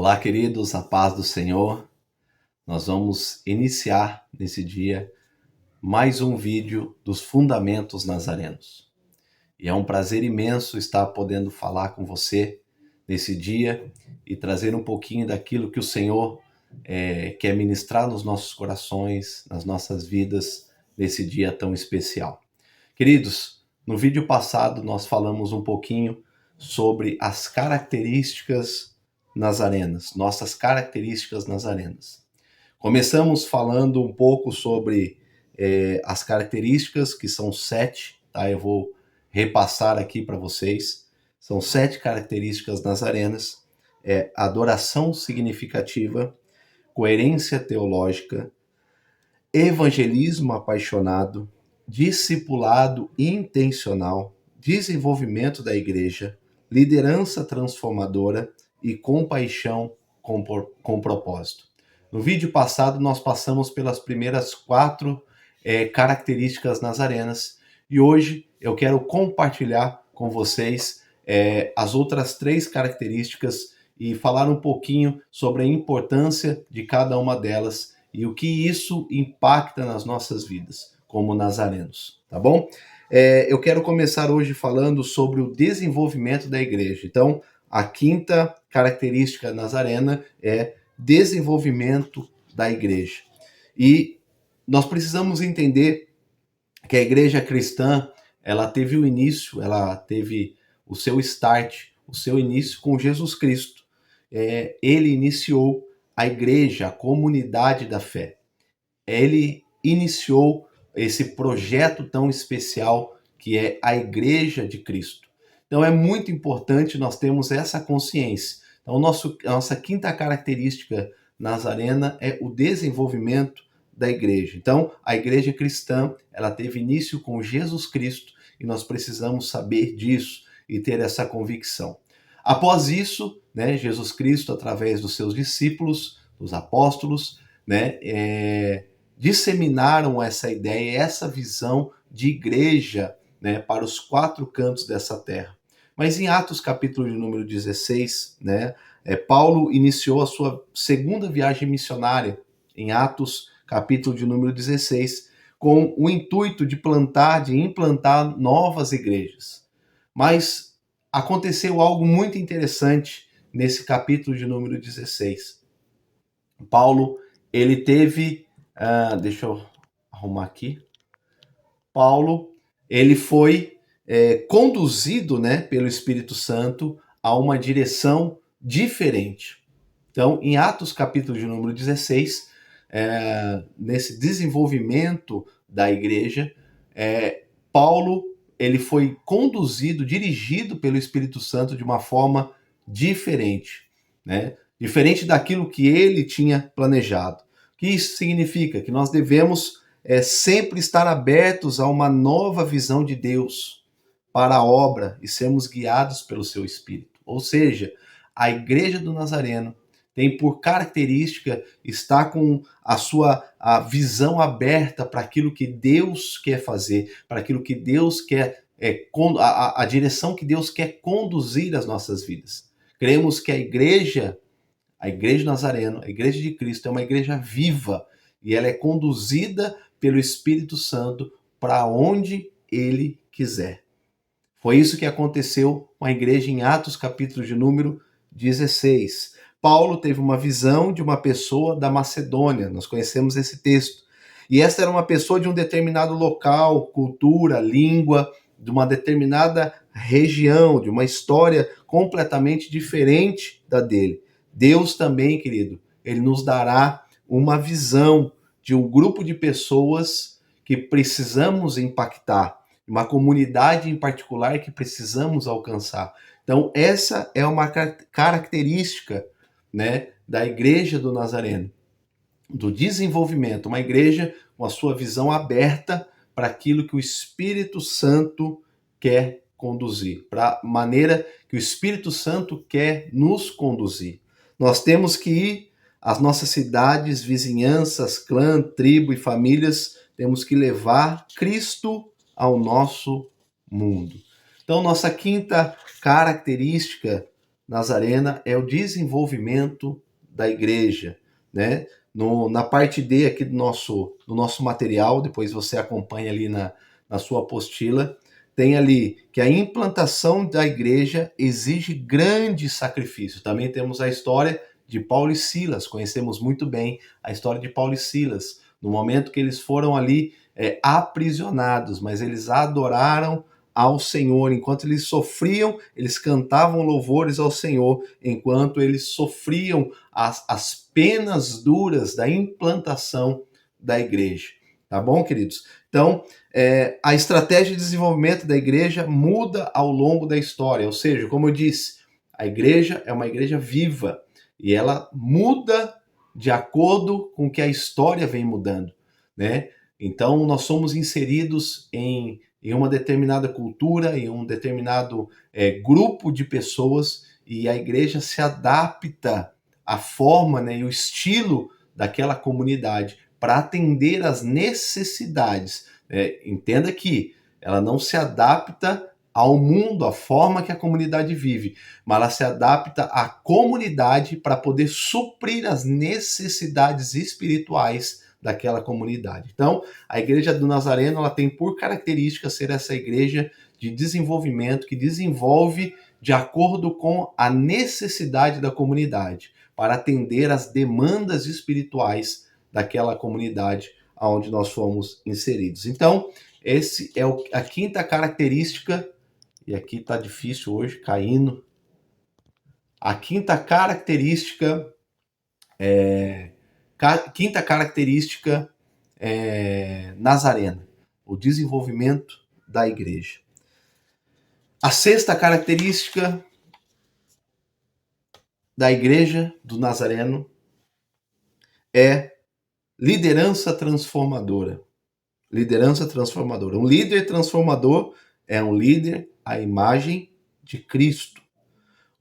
Olá, queridos, a paz do Senhor. Nós vamos iniciar nesse dia mais um vídeo dos Fundamentos Nazarenos. E é um prazer imenso estar podendo falar com você nesse dia e trazer um pouquinho daquilo que o Senhor quer ministrar nos nossos corações, nas nossas vidas, nesse dia tão especial. Queridos, no vídeo passado nós falamos um pouquinho sobre as características nazarenas, nossas características nazarenas. Começamos falando um pouco sobre as características, que são 7, tá? Eu vou repassar aqui para vocês. São 7 características nazarenas. Adoração significativa, coerência teológica, evangelismo apaixonado, discipulado intencional, desenvolvimento da igreja, liderança transformadora e compaixão com propósito. No vídeo passado, nós passamos pelas primeiras 4 características nazarenas e hoje eu quero compartilhar com vocês as outras 3 características e falar um pouquinho sobre a importância de cada uma delas e o que isso impacta nas nossas vidas como nazarenos, tá bom? Eu quero começar hoje falando sobre o desenvolvimento da igreja. Então, a 5ª característica nazarena é desenvolvimento da igreja. E nós precisamos entender que a igreja cristã, ela teve o início, ela teve o seu start, o seu início com Jesus Cristo. Ele iniciou a igreja, a comunidade da fé. Ele iniciou esse projeto tão especial que é a Igreja de Cristo. Então é muito importante nós termos essa consciência. Então a nossa 5ª característica nazarena é o desenvolvimento da igreja. Então a igreja cristã, ela teve início com Jesus Cristo e nós precisamos saber disso e ter essa convicção. Após isso, Jesus Cristo, através dos seus discípulos, dos apóstolos, disseminaram essa ideia, essa visão de igreja para os 4 cantos dessa terra. Mas em Atos capítulo de número 16, Paulo iniciou a sua 2ª viagem missionária, em Atos capítulo de número 16, com o intuito de implantar novas igrejas. Mas aconteceu algo muito interessante nesse capítulo de número 16. Paulo, ele teve... deixa eu arrumar aqui. Paulo, ele foi conduzido pelo Espírito Santo a uma direção diferente. Então, em Atos capítulo de número 16, nesse desenvolvimento da igreja, Paulo, ele foi conduzido, dirigido pelo Espírito Santo de uma forma diferente, diferente daquilo que ele tinha planejado. O que isso significa? Que nós devemos sempre estar abertos a uma nova visão de Deus para a obra e sermos guiados pelo seu Espírito. Ou seja, a Igreja do Nazareno tem por característica estar com a visão aberta para aquilo que Deus quer fazer, para aquilo que Deus quer, a direção que Deus quer conduzir as nossas vidas. Cremos que a Igreja Nazareno, a Igreja de Cristo, é uma igreja viva e ela é conduzida pelo Espírito Santo para onde Ele quiser. Foi isso que aconteceu com a igreja em Atos, capítulo de número 16. Paulo teve uma visão de uma pessoa da Macedônia, nós conhecemos esse texto. E essa era uma pessoa de um determinado local, cultura, língua, de uma determinada região, de uma história completamente diferente da dele. Deus também, querido, ele nos dará uma visão de um grupo de pessoas que precisamos impactar, uma comunidade em particular que precisamos alcançar. Então, essa é uma característica da Igreja do Nazareno, do desenvolvimento, uma igreja com a sua visão aberta para aquilo que o Espírito Santo quer conduzir, para a maneira que o Espírito Santo quer nos conduzir. Nós temos que ir às nossas cidades, vizinhanças, clã, tribo e famílias, temos que levar Cristo ao nosso mundo. Então, nossa 5ª característica Nazarena é o desenvolvimento da igreja, né? Na parte D aqui do nosso material, depois você acompanha ali na sua apostila, tem ali que a implantação da igreja exige grande sacrifício. Também temos a história de Paulo e Silas, conhecemos muito bem a história de Paulo e Silas, no momento que eles foram ali aprisionados, mas eles adoraram ao Senhor. Enquanto eles sofriam, eles cantavam louvores ao Senhor, enquanto eles sofriam as penas duras da implantação da igreja. Tá bom, queridos? Então, a estratégia de desenvolvimento da igreja muda ao longo da história, ou seja, como eu disse, a igreja é uma igreja viva e ela muda de acordo com que a história vem mudando, né? Então, nós somos inseridos em uma determinada cultura, em um determinado grupo de pessoas, e a igreja se adapta à forma, né, e o estilo daquela comunidade para atender às necessidades. Entenda que ela não se adapta ao mundo, à forma que a comunidade vive, mas ela se adapta à comunidade para poder suprir as necessidades espirituais daquela comunidade. Então, a igreja do Nazareno, ela tem por característica ser essa igreja de desenvolvimento, que desenvolve de acordo com a necessidade da comunidade, para atender às demandas espirituais daquela comunidade onde nós fomos inseridos. Então, esse é a quinta característica, e aqui está difícil hoje, caindo. A quinta característica nazarena, o desenvolvimento da igreja. A sexta característica da igreja do Nazareno é liderança transformadora. Liderança transformadora. Um líder transformador é um líder à imagem de Cristo.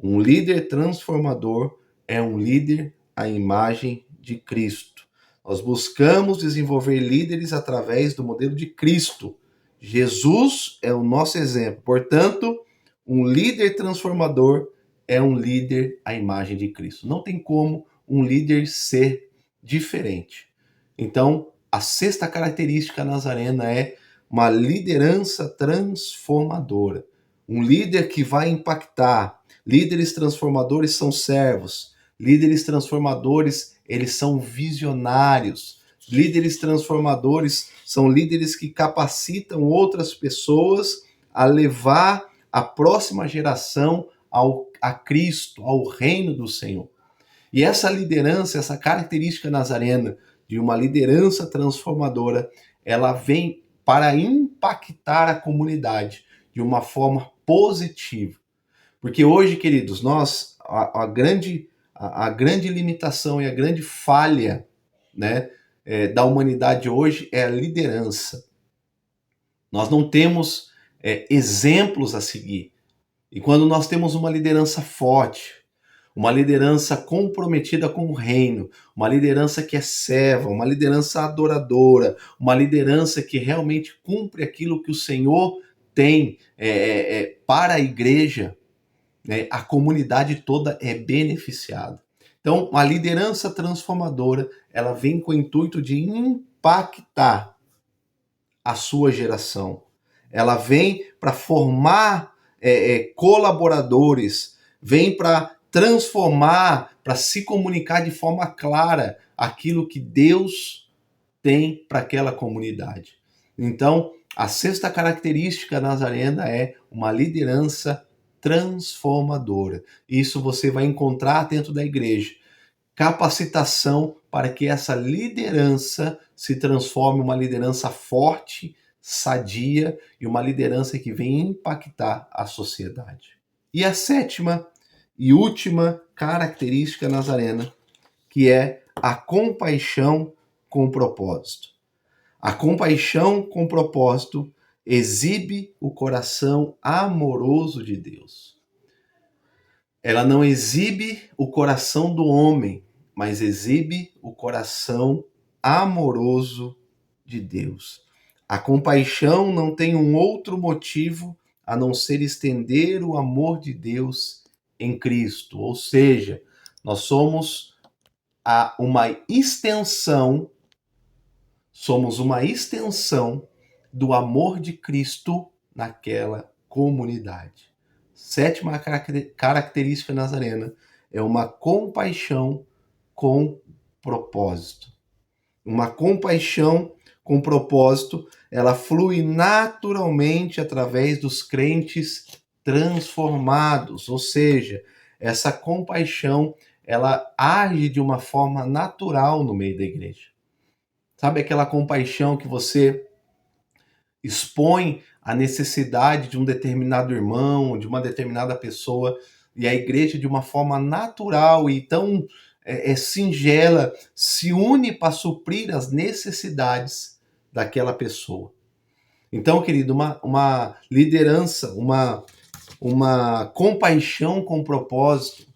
Um líder transformador é um líder à imagem de Cristo. Nós buscamos desenvolver líderes através do modelo de Cristo. Jesus é o nosso exemplo. Portanto, um líder transformador é um líder à imagem de Cristo. Não tem como um líder ser diferente. Então, a sexta característica nazarena é uma liderança transformadora. Um líder que vai impactar. Líderes transformadores são servos. Líderes transformadores, eles são visionários. Líderes transformadores são líderes que capacitam outras pessoas a levar a próxima geração a Cristo, ao reino do Senhor. E essa liderança, essa característica nazarena de uma liderança transformadora, ela vem para impactar a comunidade de uma forma positiva. Porque hoje, queridos, a grande limitação e a grande falha, né, da humanidade hoje é a liderança. Nós não temos exemplos a seguir. E quando nós temos uma liderança forte, uma liderança comprometida com o reino, uma liderança que é serva, uma liderança adoradora, uma liderança que realmente cumpre aquilo que o Senhor tem para a igreja, né, a comunidade toda é beneficiada. Então, a liderança transformadora, ela vem com o intuito de impactar a sua geração. Ela vem para formar colaboradores, vem para transformar, para se comunicar de forma clara aquilo que Deus tem para aquela comunidade. Então, a sexta característica nazarena é uma liderança transformadora. Isso você vai encontrar dentro da igreja. Capacitação para que essa liderança se transforme em uma liderança forte, sadia e uma liderança que vem impactar a sociedade. E a sétima e última característica nazarena, que é a compaixão com propósito. A compaixão com propósito exibe o coração amoroso de Deus. Ela não exibe o coração do homem, mas exibe o coração amoroso de Deus. A compaixão não tem um outro motivo a não ser estender o amor de Deus em Cristo. Ou seja, nós somos uma extensão do amor de Cristo naquela comunidade. Sétima característica nazarena é uma compaixão com propósito. Uma compaixão com propósito, ela flui naturalmente através dos crentes transformados, ou seja, essa compaixão, ela age de uma forma natural no meio da igreja. Sabe aquela compaixão que você expõe a necessidade de um determinado irmão, de uma determinada pessoa, e a igreja, de uma forma natural e tão singela, se une para suprir as necessidades daquela pessoa. Então, querido, uma liderança, uma compaixão com propósito,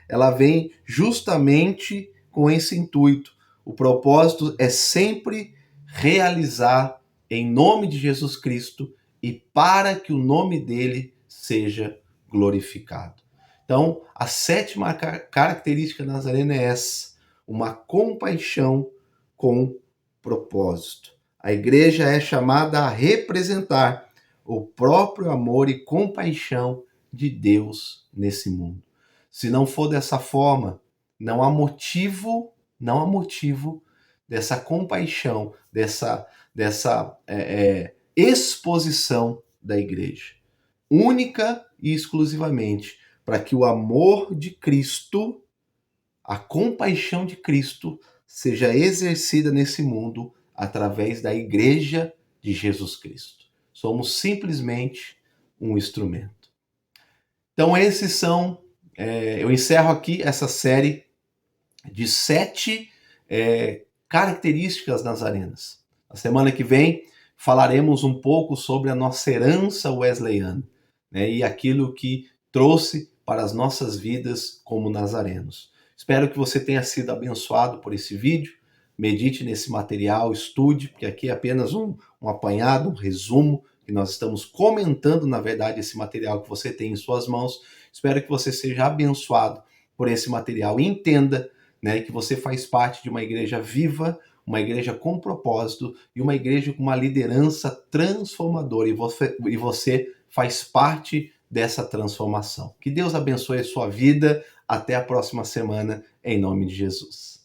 ela vem justamente com esse intuito. O propósito é sempre realizar em nome de Jesus Cristo e para que o nome dele seja glorificado. Então, a sétima característica nazarena é essa, uma compaixão com propósito. A igreja é chamada a representar o próprio amor e compaixão de Deus nesse mundo. Se não for dessa forma, não há motivo dessa compaixão, dessa exposição da igreja. Única e exclusivamente para que o amor de Cristo, a compaixão de Cristo, seja exercida nesse mundo através da igreja de Jesus Cristo. Somos simplesmente um instrumento. Então eu encerro aqui essa série de 7 características nazarenas. Na semana que vem falaremos um pouco sobre a nossa herança wesleyana, né, e aquilo que trouxe para as nossas vidas como nazarenos. Espero que você tenha sido abençoado por esse vídeo. Medite nesse material, estude, porque aqui é apenas um apanhado, um resumo, que nós estamos comentando, na verdade, esse material que você tem em suas mãos. Espero que você seja abençoado por esse material e entenda, né, que você faz parte de uma igreja viva, uma igreja com propósito e uma igreja com uma liderança transformadora, e você faz parte dessa transformação. Que Deus abençoe a sua vida. Até a próxima semana, em nome de Jesus.